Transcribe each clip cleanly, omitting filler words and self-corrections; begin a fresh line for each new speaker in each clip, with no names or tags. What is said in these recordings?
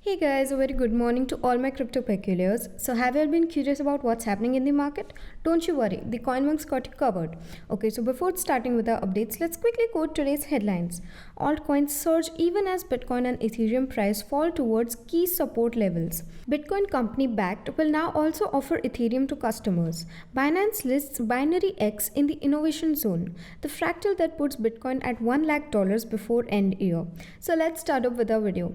Hey guys, a very good morning to all my crypto peculiars. So, have you all been curious about what's happening in the market? Don't you worry, the CoinMonks got you covered. Okay, so before starting with our updates, let's quickly quote today's headlines. Altcoins surge even as Bitcoin and Ethereum price fall towards key support levels. Bitcoin company Backed will now also offer Ethereum to customers. Binance lists Binary X in the innovation zone, the fractal that puts Bitcoin at $1 lakh before end year. So, let's start up with our video.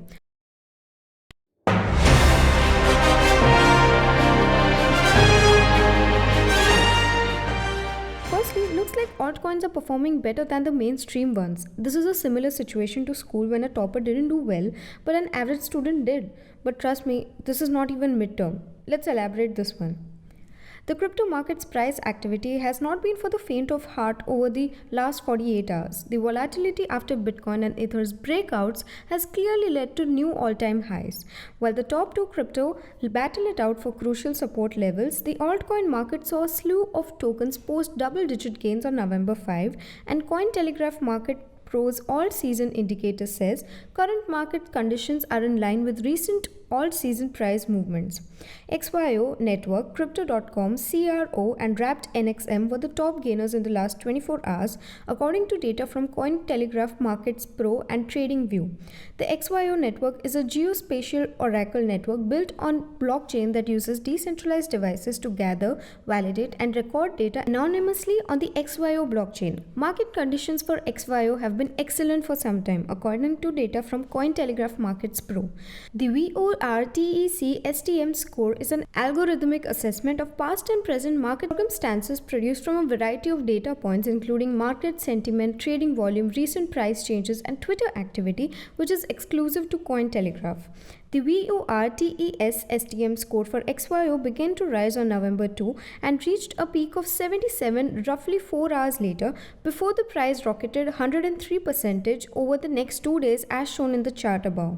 Firstly, it looks like altcoins are performing better than the mainstream ones. This is a similar situation to school when a topper didn't do well, but an average student did. But trust me, this is not even midterm. Let's elaborate this one. The crypto market's price activity has not been for the faint of heart over the last 48 hours. The volatility after Bitcoin and Ether's breakouts has clearly led to new all-time highs. While the top two crypto battle it out for crucial support levels, the altcoin market saw a slew of tokens post double-digit gains on November 5, and Cointelegraph market Pro's all-season indicator says current market conditions are in line with recent all-season price movements. XYO Network, Crypto.com, CRO, and Wrapped NXM were the top gainers in the last 24 hours, according to data from Cointelegraph Markets Pro and TradingView. The XYO network is a geospatial oracle network built on blockchain that uses decentralized devices to gather, validate, and record data anonymously on the XYO blockchain. Market conditions for XYO have been excellent for some time, according to data from Cointelegraph Markets Pro. The VORTEC STM score is an algorithmic assessment of past and present market circumstances produced from a variety of data points, including market sentiment, trading volume, recent price changes, and Twitter activity, which is exclusive to Cointelegraph. The VORTES STM score for XYO began to rise on November 2 and reached a peak of 77 roughly 4 hours later before the price rocketed 103% over the next 2 days as shown in the chart above.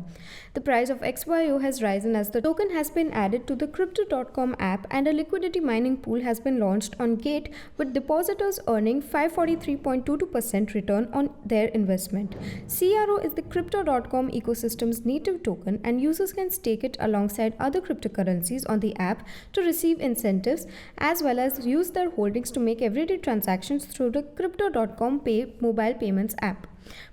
The price of XYO has risen as the token has been added to the Crypto.com app and a liquidity mining pool has been launched on Gate, with depositors earning 543.22% return on their investment. CRO is the Crypto.com ecosystem's native token, and users can stake it alongside other cryptocurrencies on the app to receive incentives, as well as use their holdings to make everyday transactions through the Crypto.com Pay mobile payments app.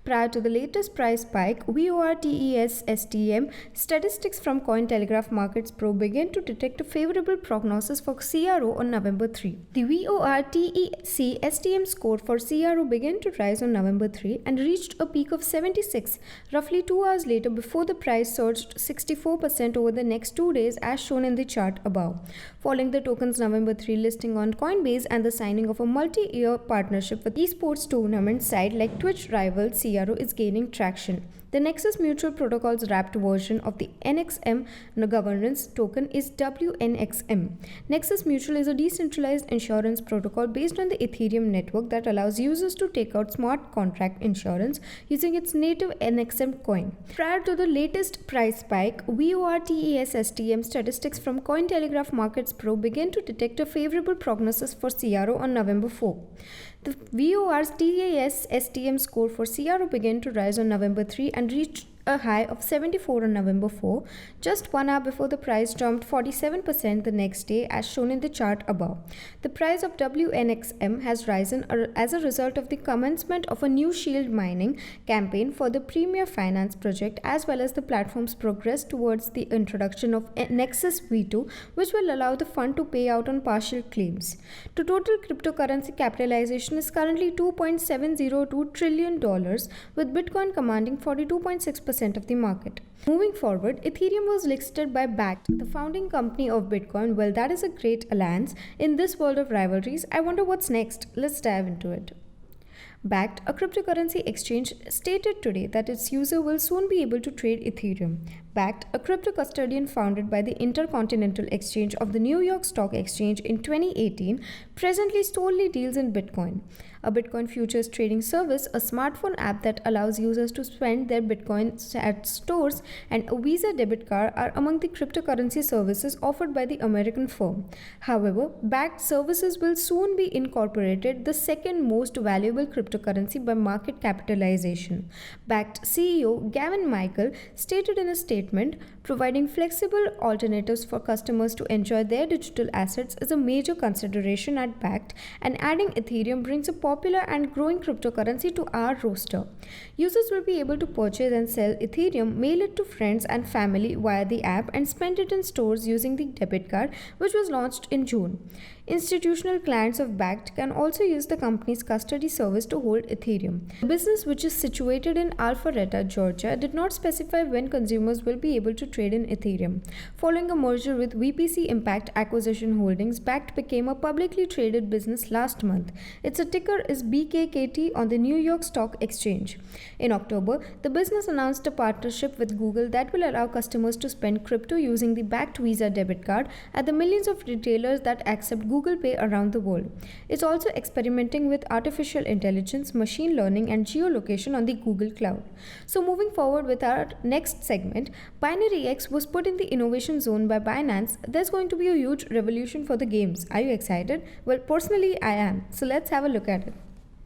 Prior to the latest price spike, VORTES STM statistics from Cointelegraph Markets Pro began to detect a favorable prognosis for CRO on November 3. The VORTEC STM score for CRO began to rise on November 3 and reached a peak of 76 roughly 2 hours later before the price surged 64% over the next 2 days as shown in the chart above. Following the token's November 3 listing on Coinbase and the signing of a multi-year partnership with esports tournament site like Twitch rival, CRO is gaining traction. The Nexus Mutual Protocol's wrapped version of the NXM governance token is WNXM. Nexus Mutual is a decentralized insurance protocol based on the Ethereum network that allows users to take out smart contract insurance using its native NXM coin. Prior to the latest price spike, VORTES STM statistics from Cointelegraph Markets Pro began to detect a favorable prognosis for CRO on November 4. The VORTES STM score for CRO began to rise on November 3 and reached a high of 74 on November 4, just 1 hour before the price jumped 47% the next day as shown in the chart above. The price of WNXM has risen as a result of the commencement of a new shield mining campaign for the Premier Finance project, as well as the platform's progress towards the introduction of Nexus V2, which will allow the fund to pay out on partial claims. The total cryptocurrency capitalization is currently $2.702 trillion, with Bitcoin commanding 42.6% of the market. Moving forward, Ethereum was listed by Bakkt, the founding company of Bitcoin. Well, that is a great alliance. In this world of rivalries, I wonder what's next. Let's dive into it. Bakkt, a cryptocurrency exchange, stated today that its user will soon be able to trade Ethereum. Bakkt, a crypto custodian founded by the Intercontinental Exchange of the New York Stock Exchange in 2018, presently solely deals in Bitcoin. A Bitcoin futures trading service, a smartphone app that allows users to spend their Bitcoin at stores, and a Visa debit card are among the cryptocurrency services offered by the American firm. However, Bakkt services will soon be incorporated, the second most valuable crypto cryptocurrency by market capitalization. Bakkt CEO Gavin Michael stated in a statement, providing flexible alternatives for customers to enjoy their digital assets is a major consideration at Bakkt, and adding Ethereum brings a popular and growing cryptocurrency to our roster. Users will be able to purchase and sell Ethereum, mail it to friends and family via the app, and spend it in stores using the debit card, which was launched in June. Institutional clients of Bakkt can also use the company's custody service to hold Ethereum. The business, which is situated in Alpharetta, Georgia, did not specify when consumers will be able to trade in Ethereum. Following a merger with VPC Impact Acquisition Holdings, Bakkt became a publicly traded business last month. Its ticker is BKKT on the New York Stock Exchange. In October, the business announced a partnership with Google that will allow customers to spend crypto using the Bakkt Visa debit card at the millions of retailers that accept Google Pay around the world. It's also experimenting with artificial intelligence, machine learning, and geolocation on the Google Cloud. So, moving forward with our next segment, Binary X was put in the innovation zone by Binance. There's going to be a huge revolution for the games. Are you excited? Well, personally, I am. So, let's have a look at it.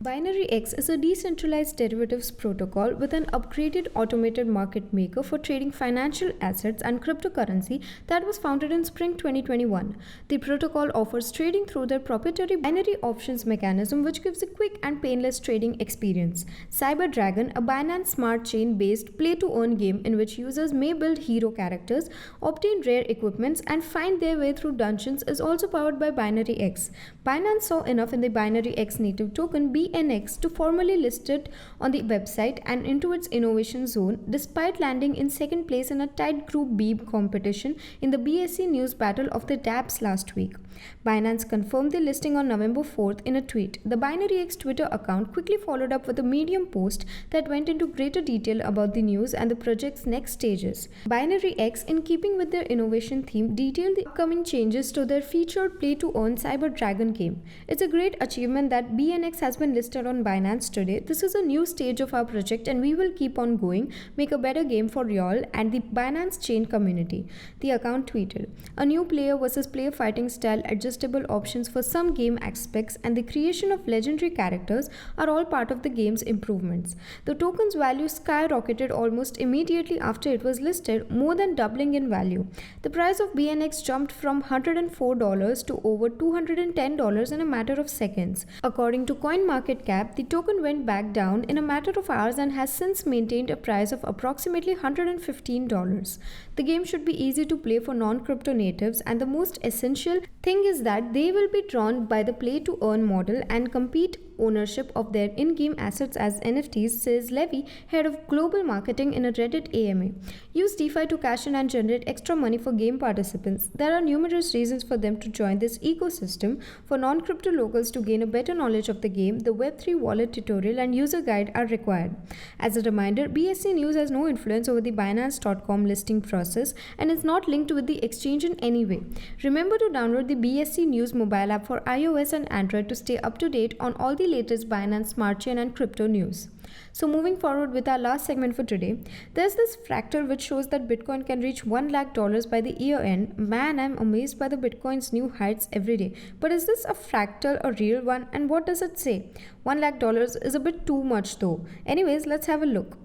Binary X is a decentralized derivatives protocol with an upgraded automated market maker for trading financial assets and cryptocurrency that was founded in spring 2021. The protocol offers trading through their proprietary binary options mechanism, which gives a quick and painless trading experience. Cyber Dragon, a Binance Smart Chain based play to earn game in which users may build hero characters, obtain rare equipments, and find their way through dungeons, is also powered by Binary X. Binance saw enough in the Binary X native token BNX to formally list it on the website and into its innovation zone, despite landing in second place in a tight Group B competition in the BSE News Battle of the dApps last week. Binance confirmed the listing on November 4th in a tweet. The Binary X Twitter account quickly followed up with a Medium post that went into greater detail about the news and the project's next stages. Binary X, in keeping with their innovation theme, detailed the upcoming changes to their featured play-to-earn Cyber Dragon game. It's a great achievement that BNX has been listed on Binance today. This is a new stage of our project and we will keep on going, make a better game for y'all and the Binance chain community. The account tweeted, a new player versus player fighting style, adjustable options for some game aspects, and the creation of legendary characters are all part of the game's improvements. The token's value skyrocketed almost immediately after it was listed, more than doubling in value. The price of BNX jumped from $104 to over $210 in a matter of seconds. According to CoinMarketCap, the token went back down in a matter of hours and has since maintained a price of approximately $115. The game should be easy to play for non-crypto natives, and the most essential thing is that they will be drawn by the play-to-earn model and compete ownership of their in-game assets as NFTs, says Levy, head of global marketing in a Reddit AMA. Use DeFi to cash in and generate extra money for game participants. There are numerous reasons for them to join this ecosystem. For non-crypto locals to gain a better knowledge of the game, the Web3 wallet tutorial and user guide are required. As a reminder, BSC News has no influence over the Binance.com listing process and is not linked with the exchange in any way. Remember to download the BSC News mobile app for iOS and Android to stay up to date on all the latest Binance Smart Chain and crypto news. So moving forward with our last segment for today, there's this fractal which shows that Bitcoin can reach $1 lakh by the year end. Man, I'm amazed by the Bitcoin's new heights every day. But is this a fractal, a real one, and what does it say? $1 lakh is a bit too much though. Anyways, let's have a look.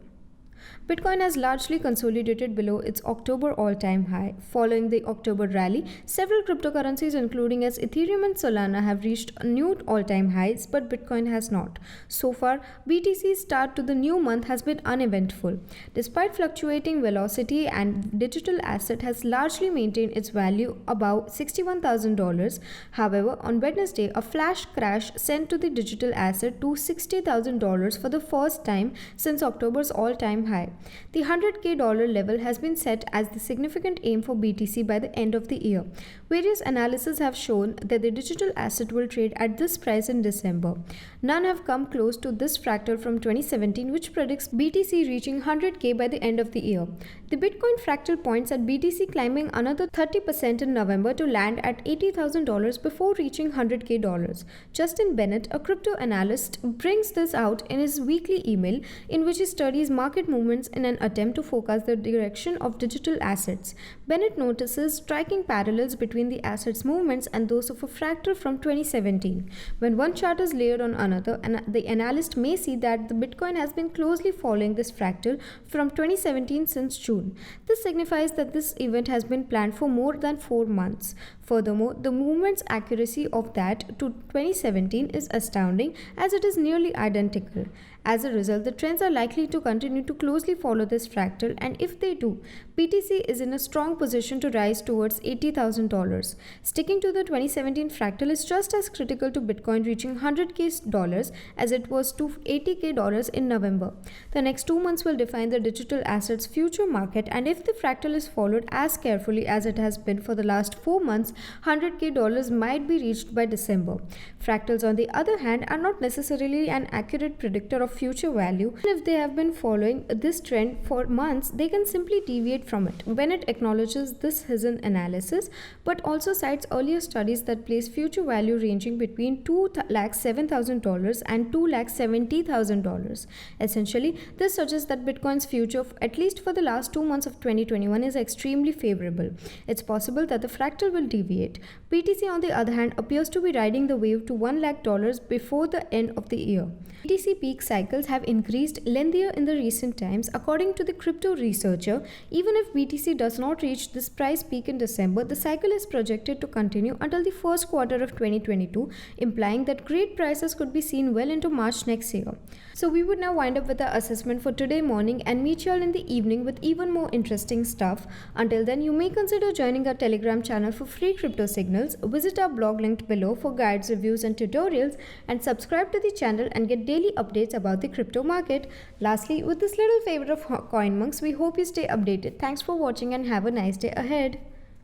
Bitcoin has largely consolidated below its October all-time high. Following the October rally, several cryptocurrencies including as Ethereum and Solana have reached new all-time highs, but Bitcoin has not. So far, BTC's start to the new month has been uneventful. Despite fluctuating velocity, and digital asset has largely maintained its value above $61,000. However, on Wednesday, a flash crash sent to the digital asset to $60,000 for the first time since October's all-time high. The $100,000 level has been set as the significant aim for BTC by the end of the year. Various analyses have shown that the digital asset will trade at this price in December. None have come close to this fractal from 2017, which predicts BTC reaching $100,000 by the end of the year. The Bitcoin fractal points at BTC climbing another 30% in November to land at $80,000 before reaching $100K. Justin Bennett, a crypto analyst, brings this out in his weekly email in which he studies market movements in an attempt to forecast the direction of digital assets. Bennett notices striking parallels between the assets' movements and those of a fractal from 2017. When one chart is layered on another, the analyst may see that the Bitcoin has been closely following this fractal from 2017 since June. This signifies that this event has been planned for more than 4 months. Furthermore, the movement's accuracy of that to 2017 is astounding as it is nearly identical. As a result, the trends are likely to continue to closely follow this fractal, and if they do, BTC is in a strong position to rise towards $80,000. Sticking to the 2017 fractal is just as critical to Bitcoin reaching $100K as it was to $80K in November. The next 2 months will define the digital assets future market, and if the fractal is followed as carefully as it has been for the last 4 months, $100K might be reached by December. Fractals, on the other hand, are not necessarily an accurate predictor of future value. If they have been following this trend for months, they can simply deviate from it. Bennett acknowledges this his analysis, but also cites earlier studies that place future value ranging between $207,000 and $270,000. Essentially, this suggests that Bitcoin's future, at least for the last 2 months of 2021, is extremely favorable. It's possible that the fractal will deviate. BTC, on the other hand, appears to be riding the wave to $1 lakh before the end of the year. BTC peak cycles have increased lengthier in the recent times. According to the crypto researcher, even if BTC does not reach this price peak in December, the cycle is projected to continue until the first quarter of 2022, implying that great prices could be seen well into March next year. So we would now wind up with our assessment for today morning and meet y'all in the evening with even more interesting stuff. Until then, you may consider joining our Telegram channel for free crypto signals, visit our blog linked below for guides, reviews and tutorials, and subscribe to the channel and get daily updates about the crypto market. Lastly, with this little favor of Coin Monks, we hope you stay updated. Thanks for watching and have a nice day ahead.